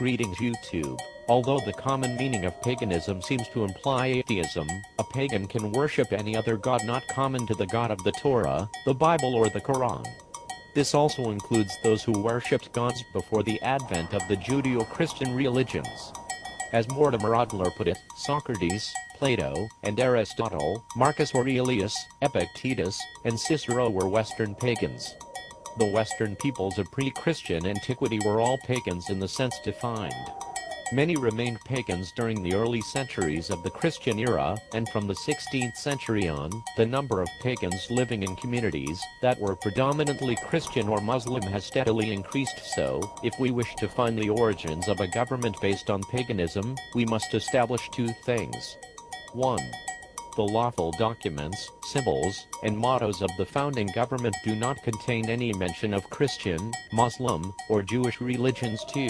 Greetings YouTube. Although the common meaning of paganism seems to imply atheism, a pagan can worship any other god not common to the God of the Torah, the Bible or the Quran. This also includes those who worshipped gods before the advent of the Judeo-Christian religions. As Mortimer Adler put it, Socrates, Plato, and Aristotle, Marcus Aurelius, Epictetus, and Cicero were Western pagans. The Western peoples of pre-Christian antiquity were all pagans in the sense defined. Many remained pagans during the early centuries of the Christian era, and from the 16th century on, the number of pagans living in communities that were predominantly Christian or Muslim has steadily increased. So, if we wish to find the origins of a government based on paganism, we must establish two things. 1. The lawful documents, symbols, and mottos of the founding government do not contain any mention of Christian, Muslim, or Jewish religions. 2.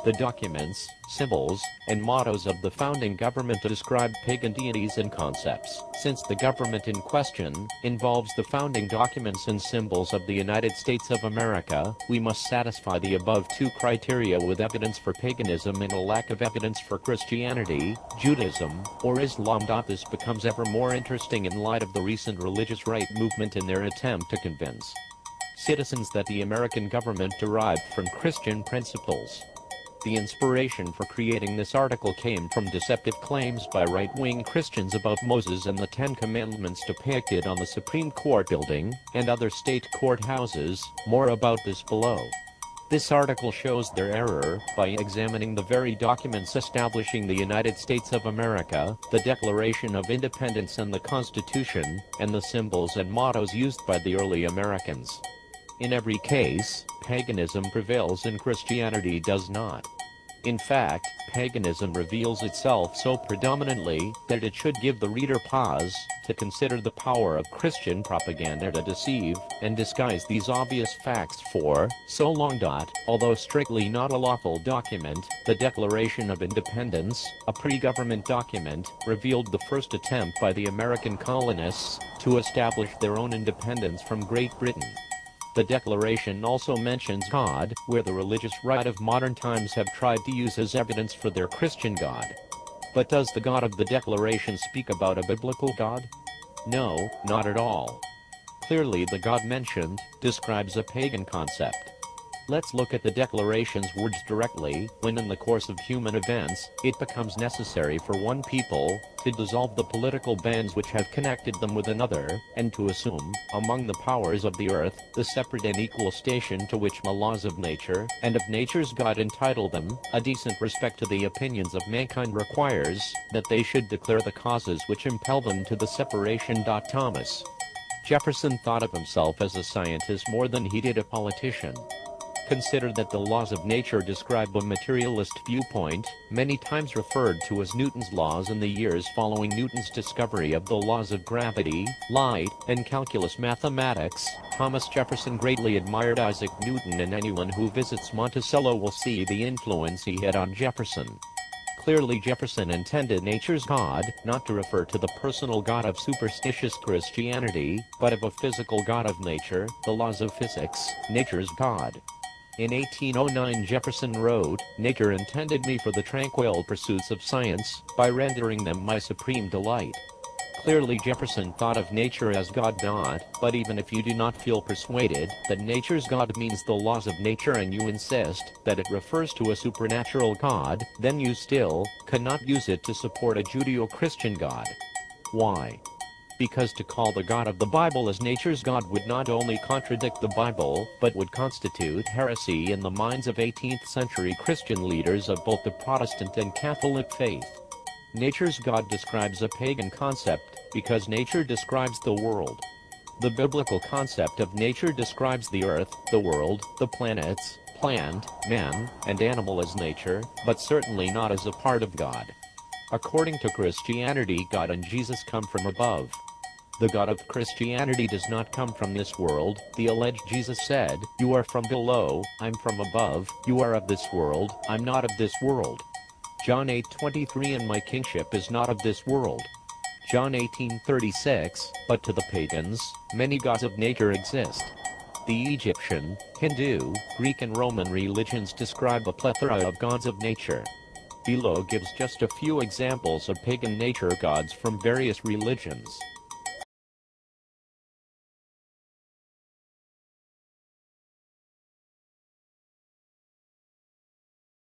The documents, symbols, and mottos of the founding government describe pagan deities and concepts. Since the government in question involves the founding documents and symbols of the United States of America, we must satisfy the above two criteria with evidence for paganism and a lack of evidence for Christianity, Judaism, or Islam. This becomes ever more interesting in light of the recent religious right movement in their attempt to convince citizens that the American government derived from Christian principles. The inspiration for creating this article came from deceptive claims by right-wing Christians about Moses and the Ten Commandments depicted on the Supreme Court building and other state courthouses. More about this below. This article shows their error by examining the very documents establishing the United States of America, the Declaration of Independence and the Constitution, and the symbols and mottos used by the early Americans. In every case, paganism prevails and Christianity does not. In fact, paganism reveals itself so predominantly that it should give the reader pause to consider the power of Christian propaganda to deceive and disguise these obvious facts for so long. Although strictly not a lawful document, the Declaration of Independence, a pre-government document, revealed the first attempt by the American colonists to establish their own independence from Great Britain. The Declaration also mentions God, where the religious right of modern times have tried to use as evidence for their Christian God. But does the God of the Declaration speak about a biblical God? No, not at all. Clearly the God mentioned describes a pagan concept. Let's look at the Declaration's words directly. When in the course of human events, it becomes necessary for one people to dissolve the political bands which have connected them with another, and to assume, among the powers of the earth, the separate and equal station to which the laws of nature, and of nature's God entitle them, a decent respect to the opinions of mankind requires that they should declare the causes which impel them to the separation. Thomas Jefferson thought of himself as a scientist more than he did a politician. Consider that the laws of nature describe a materialist viewpoint, many times referred to as Newton's laws. In the years following Newton's discovery of the laws of gravity, light, and calculus mathematics, Thomas Jefferson greatly admired Isaac Newton, and anyone who visits Monticello will see the influence he had on Jefferson. Clearly Jefferson intended nature's God not to refer to the personal God of superstitious Christianity, but of a physical God of nature, the laws of physics, nature's God. In 1809 Jefferson wrote, "Nature intended me for the tranquil pursuits of science, by rendering them my supreme delight." Clearly Jefferson thought of nature as God. But even if you do not feel persuaded that nature's God means the laws of nature and you insist that it refers to a supernatural God, then you still cannot use it to support a Judeo-Christian God. Why? Because to call the God of the Bible as nature's God would not only contradict the Bible, but would constitute heresy in the minds of 18th century Christian leaders of both the Protestant and Catholic faith. Nature's God describes a pagan concept, because nature describes the world. The biblical concept of nature describes the earth, the world, the planets, plant, man, and animal as nature, but certainly not as a part of God. According to Christianity, God and Jesus come from above. The God of Christianity does not come from this world. The alleged Jesus said, "You are from below, I'm from above, you are of this world, I'm not of this world." John 8:23 "And my kingship is not of this world." John 18:36 "But to the pagans, many gods of nature exist." The Egyptian, Hindu, Greek and Roman religions describe a plethora of gods of nature. Below gives just a few examples of pagan nature gods from various religions.